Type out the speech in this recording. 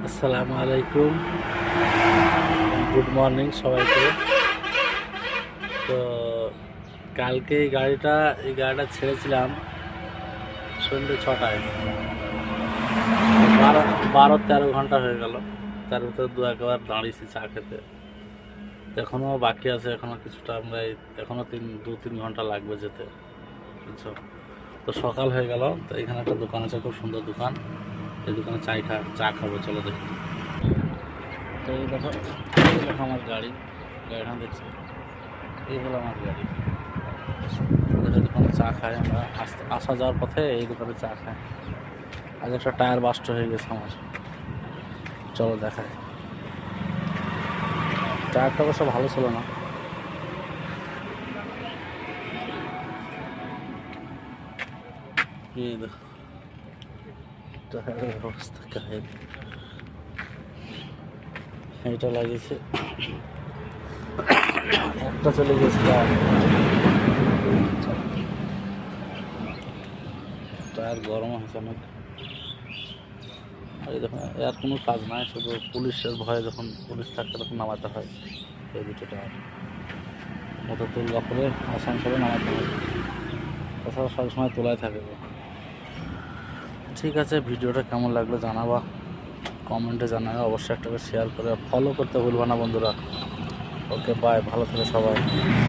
আসসালামু আলাইকুম, good morning সবাইকে। তো কালকে এই গাড়িটা ছেড়েছিলাম সন্ধ্যে 6টায়। 12-13 ঘন্টা হয়ে গেল। তার ভিতরে দু একবার দাঁড়িয়েছি চা খেতে। এখনও বাকি আছে, এখনও কিছুটা আমরা এখনও 2-3 ঘন্টা লাগবে যেতে, বুঝছো। তো সকাল হয়ে গেল। তো এখানে একটা দোকান আছে, খুব সুন্দর দোকান। এই দোকানে চা খাবো, চলো দেখি। তো এই দেখো আমার গাড়িটা দেখছি। এই হলো আমার গাড়ি। এই দোকানে চা খাই আমরা, আসা যাওয়ার পথে এই দোকানে চা খাই। আজ একটা টায়ার বাস্ট হয়ে গেছে আমার, চলো দেখায়। টায়ারটা অবশ্য ভালো ছিল না। এই দেখো টায়ারের অবস্থা কাহিল। এটা লাগিয়েছে, একটা চলে গেছে টায়ার গরম হয়েছে অনেক। আর এই দেখুন, এর কোনো কাজ নাই, শুধু পুলিশের ভয়ে, যখন পুলিশ থাকতে তখন নামাতে হয়। এই দুটো টায়ার মোটর তুলবা করে আসানসোলে নামাতে হয়, তাছাড়া সবসময় তোলাই থাকে। ঠিক আছে, ভিডিওটা কেমন লাগলো জানাবা, কমেন্টে জানাবে, অবশ্যই একটা শেয়ার করে ফলো করতে ভুলবা না বন্ধুরা। ওকে বাই, ভালো থেকে সবাই।